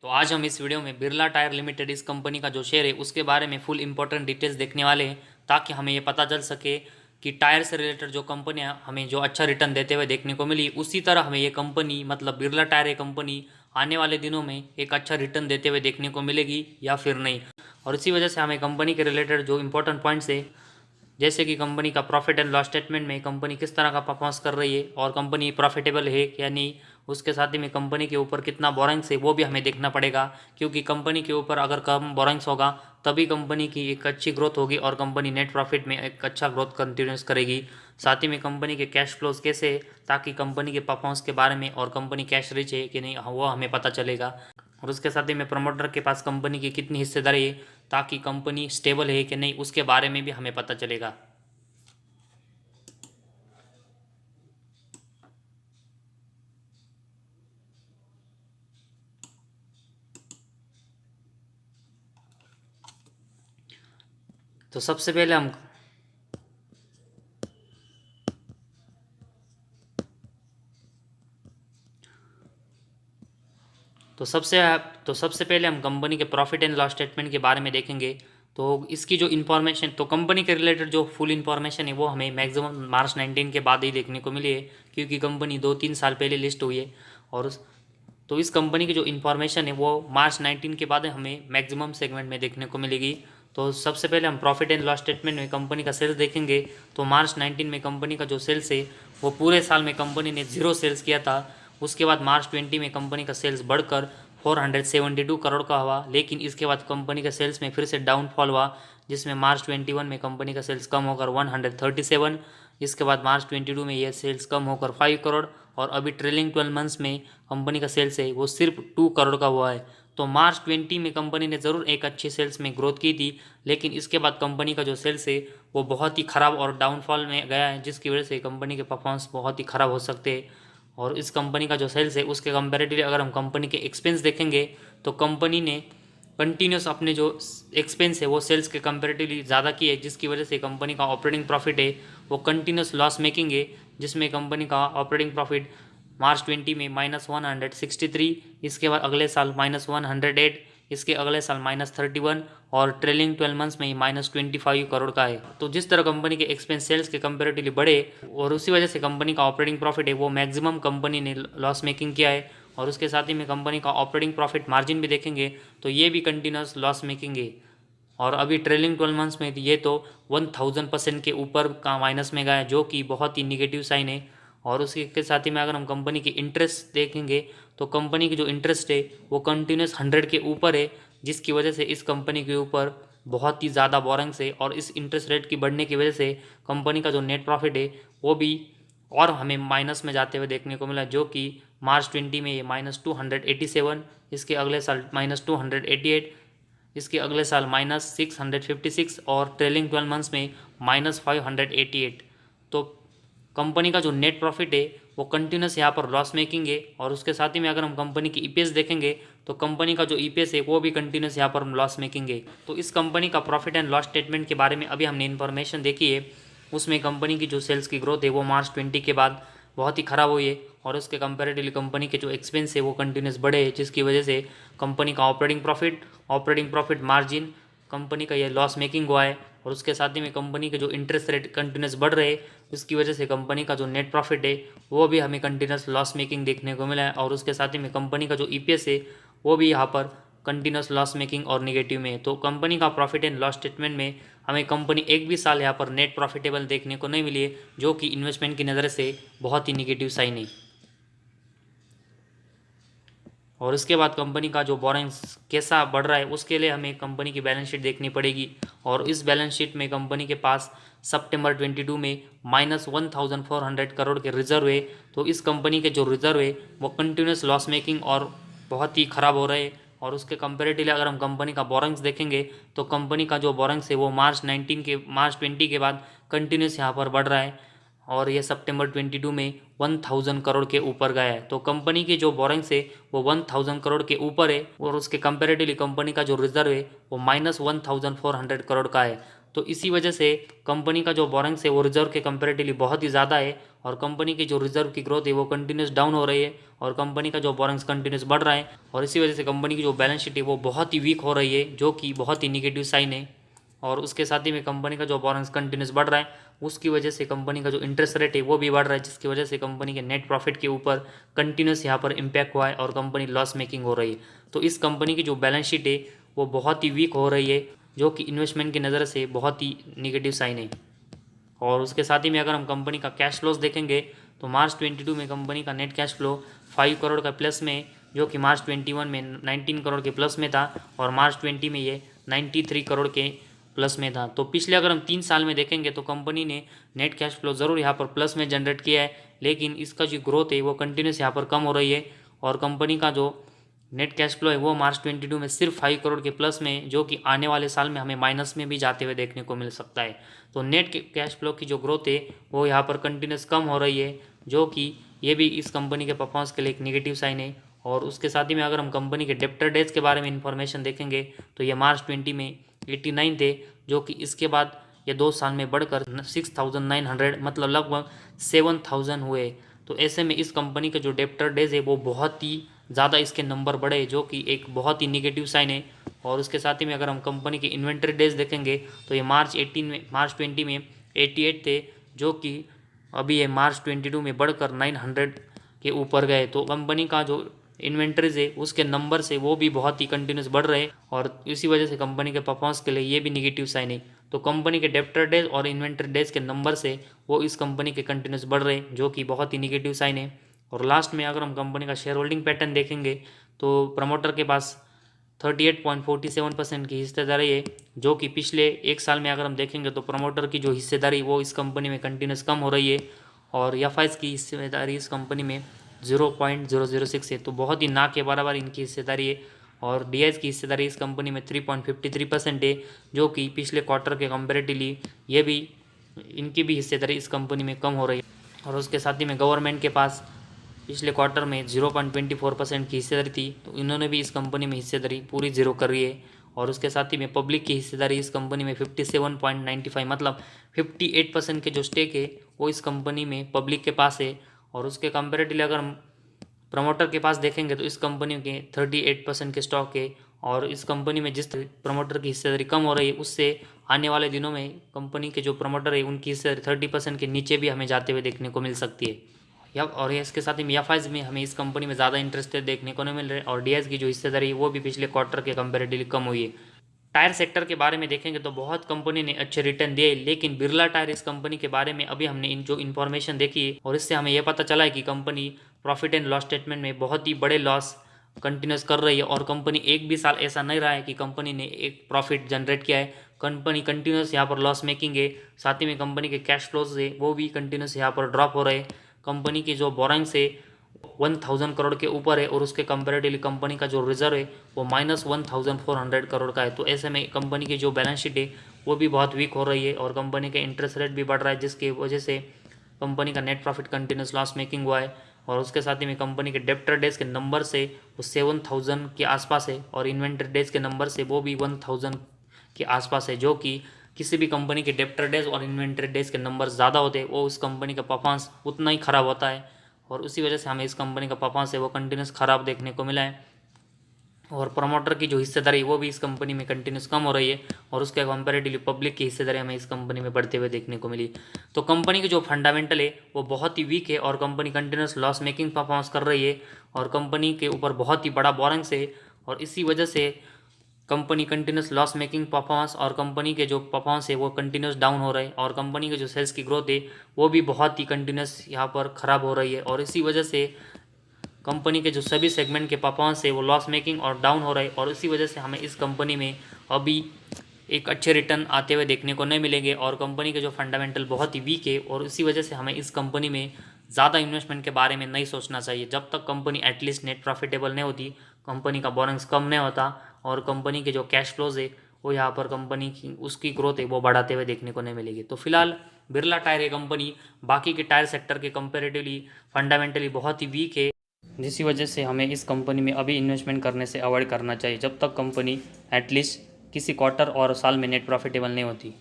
तो आज हम इस वीडियो में बिरला टायर लिमिटेड इस कंपनी का जो शेयर है उसके बारे में फुल इंपॉर्टेंट डिटेल्स देखने वाले हैं, ताकि हमें ये पता चल सके कि टायर से रिलेटेड जो कंपनियां हमें जो अच्छा रिटर्न देते हुए देखने को मिली, उसी तरह हमें ये कंपनी मतलब बिरला टायर ये कंपनी आने वाले दिनों में एक अच्छा रिटर्न देते हुए देखने को मिलेगी या फिर नहीं। और इसी वजह से हमें कंपनी के रिलेटेड जो इंपॉर्टेंट पॉइंट्स है, जैसे कि कंपनी का प्रॉफिट एंड लॉस स्टेटमेंट में कंपनी किस तरह का परफॉर्मेंस कर रही है और कंपनी प्रॉफिटेबल है या नहीं, उसके साथ ही में कंपनी के ऊपर कितना बोरेंग्स है वो भी हमें देखना पड़ेगा। क्योंकि कंपनी के ऊपर अगर कम बोरेंग्स होगा तभी कंपनी की एक अच्छी ग्रोथ होगी और कंपनी नेट प्रॉफिट में एक अच्छा ग्रोथ कंटिन्यूस करेगी। साथ ही में कंपनी के कैश फ्लोज कैसे, ताकि कंपनी के परफॉर्मेंस के बारे में और कंपनी कैश रिच है कि नहीं वो हमें पता चलेगा। और उसके साथ ही में प्रमोटर के पास कंपनी की कितनी हिस्सेदारी है, ताकि कंपनी स्टेबल है कि नहीं उसके बारे में भी हमें पता चलेगा। तो सबसे पहले हम तो सबसे तो सबसे पहले हम कंपनी के प्रॉफिट एंड लॉस स्टेटमेंट के बारे में देखेंगे। तो इसकी जो इन्फॉर्मेशन, तो कंपनी के रिलेटेड जो फुल इन्फॉर्मेशन है वो हमें मैक्सिमम मार्च 19 के बाद ही देखने को मिली है, क्योंकि कंपनी 2-3 साल पहले लिस्ट हुई है। और तो इस कंपनी की जो इन्फॉर्मेशन है वो मार्च 19 के बाद हमें मैक्सिमम सेगमेंट में देखने को मिलेगी। तो सबसे पहले हम प्रॉफिट एंड लॉस स्टेटमेंट में कंपनी का सेल्स देखेंगे। तो मार्च 19 में कंपनी का जो सेल्स है वो पूरे साल में कंपनी ने 0 सेल्स किया था। उसके बाद मार्च 20 में कंपनी का सेल्स बढ़कर 472 करोड़ का हुआ, लेकिन इसके बाद कंपनी का सेल्स में फिर से डाउनफॉल हुआ, जिसमें मार्च 21 में कंपनी का सेल्स कम होकर 137, इसके बाद मार्च 22 में यह सेल्स कम होकर 5 करोड़, और अभी ट्रेलिंग 12 मंथ्स में कंपनी का सेल्स है वो सिर्फ 2 करोड़ का हुआ है। तो मार्च 20 में कंपनी ने ज़रूर एक अच्छी सेल्स में ग्रोथ की थी, लेकिन इसके बाद कंपनी का जो सेल्स है वो बहुत ही ख़राब और डाउनफॉल में गया है, जिसकी वजह से कंपनी के परफॉर्मेंस बहुत ही ख़राब हो सकते हैं। और इस कंपनी का जो सेल्स है उसके कंपेरेटिवली अगर हम कंपनी के एक्सपेंस देखेंगे, तो कंपनी ने कंटिन्यूस अपने जो एक्सपेंस है वो सेल्स के कंपेरेटिवली ज़्यादा की है, जिसकी वजह से कंपनी का ऑपरेटिंग प्रॉफिट है वो कंटिन्यूस लॉस मेकिंग है, जिसमें कंपनी का ऑपरेटिंग प्रॉफिट मार्च 20 में -163, इसके बाद अगले साल -108, इसके अगले साल -31, और ट्रेलिंग 12 मंथ्स में ही -25 करोड़ का है। तो जिस तरह कंपनी के एक्सपेंस सेल्स के कंपेरेटिवली बढ़े और उसी वजह से कंपनी का ऑपरेटिंग प्रॉफिट है वो मैक्सिमम कंपनी ने लॉस मेकिंग किया है। और उसके साथ ही में कंपनी का ऑपरेटिंग प्रॉफिट मार्जिन भी देखेंगे तो ये भी कंटिन्यूस लॉस मेकिंग है। और अभी ट्रेलिंग 12 मंथ्स में ये तो 1000% के ऊपर का माइनस में गया है, जो कि बहुत ही निगेटिव साइन है। और उसके साथ ही में अगर हम कंपनी की इंटरेस्ट देखेंगे, तो कंपनी की जो इंटरेस्ट है वो कंटिन्यूस 100 के ऊपर है, जिसकी वजह से इस कंपनी के ऊपर बहुत ही ज़्यादा बोरिंग्स है। और इस इंटरेस्ट रेट की बढ़ने की वजह से कंपनी का जो नेट प्रॉफिट है वो भी और हमें माइनस में जाते हुए देखने को मिला, जो कि मार्च 20 में ये -287, इसके अगले साल -288, इसके अगले साल -656, और ट्रेलिंग 12 मंथ्स में -588। तो कंपनी का जो नेट प्रॉफिट है वो कंटिन्यूस यहाँ पर लॉस मेकिंग है। और उसके साथ ही में अगर हम कंपनी की ईपीएस देखेंगे, तो कंपनी का जो ईपीएस है वो भी कंटिन्यूस यहाँ पर लॉस मेकिंग है। तो इस कंपनी का प्रॉफिट एंड लॉस स्टेटमेंट के बारे में अभी हमने इन्फॉर्मेशन देखी है। उसमें कंपनी की जो सेल्स की ग्रोथ है वो मार्च 20 के बाद बहुत ही ख़राब हुई है, और उसके कंपेरेटिवली कंपनी के जो एक्सपेंस है वो कंटिन्यूस बढ़े, जिसकी वजह से कंपनी का ऑपरेटिंग प्रॉफिट मार्जिन कंपनी का ये लॉस मेकिंग हुआ है। और उसके साथ ही में कंपनी के जो इंटरेस्ट रेट कंटिन्यूस बढ़ रहे हैं, उसकी वजह से कंपनी का जो नेट प्रॉफिट है वो भी हमें कंटिन्यूस लॉस मेकिंग देखने को मिला है। और उसके साथ ही में कंपनी का जो ईपीएस है वो भी यहाँ पर कंटिन्यूस लॉस मेकिंग और निगेटिव में है। तो कंपनी का प्रॉफिट एंड लॉस स्टेटमेंट में हमें कंपनी एक भी साल यहाँ पर नेट प्रॉफिटेबल देखने को नहीं मिली है, जो कि इन्वेस्टमेंट की नज़र से बहुत ही निगेटिव साइन है। और उसके बाद कंपनी का जो बोरिंग्स कैसा बढ़ रहा है उसके लिए हमें कंपनी की बैलेंस शीट देखनी पड़ेगी। और इस बैलेंस शीट में कंपनी के पास सितंबर 22 में -1400 करोड़ के रिजर्व है। तो इस कंपनी के जो रिजर्व है वो कंटिन्यूस लॉस मेकिंग और बहुत ही ख़राब हो रहे हैं। और उसके कंपेरेटिवली अगर हम कंपनी का बोरिंग्स देखेंगे, तो कंपनी का जो बोरिंग्स है वो मार्च 20 के बाद कंटिन्यूस यहाँ पर बढ़ रहा है, और ये सितंबर 22 में 1000 करोड़ के ऊपर गया है। तो कंपनी की जो बोरिंग्स है वो 1000 करोड़ के ऊपर है, और उसके कंपेरेटिवली कंपनी का जो रिजर्व है वो -1400 करोड़ का है। तो इसी वजह से कंपनी का जो बोरिंग्स है वो रिजर्व के कंपेरेटिवली बहुत ही ज़्यादा है, और कंपनी की जो रिजर्व की ग्रोथ है वो कंटिन्यूस डाउन हो रही है, और कंपनी का जो बोरिंग्स कंटिन्यूस बढ़ रहा है, और इसी वजह से कंपनी की जो बैलेंस शीट है वो बहुत ही वीक हो रही है, जो कि बहुत ही निगेटिव साइन है। और उसके साथ ही में कंपनी का जो बोरिंग्स कंटिन्यूस बढ़ रहा है, उसकी वजह से कंपनी का जो इंटरेस्ट रेट है वो भी बढ़ रहा है, जिसकी वजह से कंपनी के नेट प्रॉफिट के ऊपर कंटिन्यूस यहाँ पर इम्पैक्ट हुआ है और कंपनी लॉस मेकिंग हो रही है। तो इस कंपनी की जो बैलेंस शीट है वो बहुत ही वीक हो रही है, जो कि इन्वेस्टमेंट की नज़र से बहुत ही निगेटिव साइन है। और उसके साथ ही में अगर हम कंपनी का कैश फ्लोज देखेंगे तो मार्च 22 में कंपनी का नेट कैश फ्लो 5 करोड़ का प्लस में, जो कि मार्च 21 में 19 करोड़ के प्लस में था, और मार्च 20 में ये 93 करोड़ के प्लस में था। तो पिछले अगर हम 3 साल में देखेंगे तो कंपनी ने नेट कैश फ्लो ज़रूर यहाँ पर प्लस में जनरेट किया है, लेकिन इसका जो ग्रोथ है वो कंटिन्यूस यहाँ पर कम हो रही है, और कंपनी का जो नेट कैश फ्लो है वो मार्च 22 में सिर्फ 5 करोड़ के प्लस में, जो कि आने वाले साल में हमें माइनस में भी जाते हुए देखने को मिल सकता है। तो नेट कैश फ्लो की जो ग्रोथ है वो यहाँ पर कंटिन्यूस कम हो रही है, जो कि ये भी इस कंपनी के परफॉर्मेंस के लिए एक नेगेटिव साइन है। और उसके साथ ही में अगर हम कंपनी के डेप्टर डेज के बारे में इंफॉर्मेशन देखेंगे तो ये मार्च 20 में 89 थे, जो कि इसके बाद ये 2 साल में बढ़कर 6900 मतलब लगभग 7000 हुए। तो ऐसे में इस कंपनी के जो डेप्टर डेज है वो बहुत ही ज़्यादा इसके नंबर बढ़े, जो कि एक बहुत ही निगेटिव साइन है। और उसके साथ ही में अगर हम कंपनी के इन्वेंट्री डेज देखेंगे तो ये मार्च 20 में 88 थे, जो कि अभी ये मार्च 22 में बढ़कर 900 के ऊपर गए। तो कंपनी का जो इन्वेंट्रीज है उसके नंबर से वो भी बहुत ही कंटिन्यूस बढ़ रहे, और इसी वजह से कंपनी के परफॉर्मेंस के लिए ये भी निगेटिव साइन है। तो कंपनी के डेप्टर डेज और इन्वेंट्री डेज के नंबर से वो इस कंपनी के कंटिन्यूस बढ़ रहे, जो कि बहुत ही निगेटिव साइन है। और लास्ट में अगर हम कंपनी का शेयर होल्डिंग पैटर्न देखेंगे तो प्रमोटर के पास 38.47% की हिस्सेदारी है, जो कि पिछले 1 साल में अगर हम देखेंगे तो प्रमोटर की जो हिस्सेदारी वो इस कंपनी में कंटिन्यूस कम हो रही है, और एफ की हिस्सेदारी इस कंपनी में 0.006 है, तो बहुत ही ना के बराबर इनकी हिस्सेदारी है। और डी की हिस्सेदारी इस कंपनी में 3.53% है, जो कि पिछले क्वार्टर के कंपेरेटिवली ये भी इनकी भी हिस्सेदारी इस कंपनी में कम हो रही है। और उसके साथ ही में गवर्नमेंट के पास पिछले क्वार्टर में 0.24% की हिस्सेदारी थी, तो इन्होंने भी इस कंपनी में हिस्सेदारी पूरी जीरो कर रही है। और उसके साथ ही में पब्लिक की हिस्सेदारी इस कंपनी में 57.95 मतलब 58% के जो स्टेक है वो इस कंपनी में पब्लिक के पास है। और उसके कंपेरेटिवली अगर हम प्रमोटर के पास देखेंगे तो इस कंपनी के 38% के स्टॉक है, और इस कंपनी में जिस प्रमोटर की हिस्सेदारी कम हो रही है उससे आने वाले दिनों में कंपनी के जो प्रमोटर है उनकी हिस्सेदारी 30% के नीचे भी हमें जाते हुए देखने को मिल सकती है। या और इसके साथ ही एफ में हमें इस कंपनी में ज़्यादा इंटरेस्टेड देखने को नहीं मिल रहे, और डी की जो हिस्सेदारी है वो भी पिछले क्वार्टर के कंपेरेटिवली कम हुई है। टायर सेक्टर के बारे में देखेंगे तो बहुत कंपनी ने अच्छे रिटर्न दिए, लेकिन बिरला टायर इस कंपनी के बारे में अभी हमने जो इन्फॉर्मेशन देखी है और इससे हमें यह पता चला है कि company profit and loss statement में बहुत ही बड़े लॉस कंटिन्यूस कर रही है, और कंपनी एक भी साल ऐसा नहीं रहा है कि कंपनी ने एक प्रॉफिट जनरेट किया है। कंपनी कंटिन्यूस यहाँ पर लॉस मेकिंग है, साथ ही में कंपनी के कैश फ्लोज है वो भी कंटिन्यूस यहाँ पर ड्रॉप हो रहे हैं। कंपनी की जो बोरिंग्स है 1000 करोड़ के ऊपर है, और उसके कंपेरेटिवली कंपनी का जो रिजर्व है वो -1400 करोड़ का है। तो ऐसे में कंपनी की जो बैलेंस शीट है वो भी बहुत वीक हो रही है, और कंपनी का इंटरेस्ट रेट भी बढ़ रहा है, जिसकी वजह से कंपनी का net profit continuous loss making हुआ है। और उसके साथ ही में कंपनी के डेप्टर डेज के नंबर से वो 7000 के आसपास है, और इन्वेंट्री डेज के नंबर से वो भी 1000 के आसपास है, जो कि किसी भी कंपनी के डेप्टर डेज और इन्वेंट्री डेज के नंबर ज़्यादा होते हैं वो उस कंपनी का परफॉर्मेंस उतना ही ख़राब होता है, और उसी वजह से हमें इस कंपनी का परफॉर्मेंस है वो कंटिन्यूस ख़राब देखने को मिला है। और प्रमोटर की जो हिस्सेदारी वो भी इस कंपनी में कंटिन्यूस कम हो रही है, और उसके कंपेरेटिवली पब्लिक की हिस्सेदारी हमें इस कंपनी में बढ़ते हुए देखने को मिली। तो कंपनी की जो फंडामेंटल है वो बहुत ही वीक है, और company continuous loss making performance कर रही है, और कंपनी के ऊपर बहुत ही बड़ा बोरिंग्स है, और इसी वजह से company continuous loss making performance और कंपनी के जो परफॉर्मेंस है वो कंटिन्यूस डाउन हो रहे हैं, और कंपनी के जो सेल्स की ग्रोथ है वो भी बहुत ही कंटिन्यूस यहाँ पर ख़राब हो रही है, और इसी वजह से कंपनी के जो सभी सेगमेंट के परफॉर्मेंस है वो लॉस मेकिंग और डाउन हो रहे हैं, और इसी वजह से हमें इस कंपनी में अभी एक अच्छे रिटर्न आते हुए देखने को नहीं मिलेंगे, और कंपनी के जो फंडामेंटल बहुत ही वीक है, और इसी वजह से हमें इस कंपनी में ज़्यादा इन्वेस्टमेंट के बारे में नहीं सोचना चाहिए जब तक कंपनी एटलीस्ट नेट प्रॉफिटेबल नहीं होती, कंपनी का बोरिंग्स कम नहीं होता, और कंपनी के जो कैश फ्लोज है वो यहाँ पर कंपनी की उसकी ग्रोथ है वो बढ़ाते हुए देखने को नहीं मिलेगी। तो फिलहाल बिरला टायर ये कंपनी बाकी के टायर सेक्टर के कंपेरेटिवली फंडामेंटली बहुत ही वीक है, जिसकी वजह से हमें इस कंपनी में अभी इन्वेस्टमेंट करने से अवॉइड करना चाहिए जब तक कंपनी एटलीस्ट किसी क्वार्टर और साल में नेट प्रॉफिटेबल नहीं होती।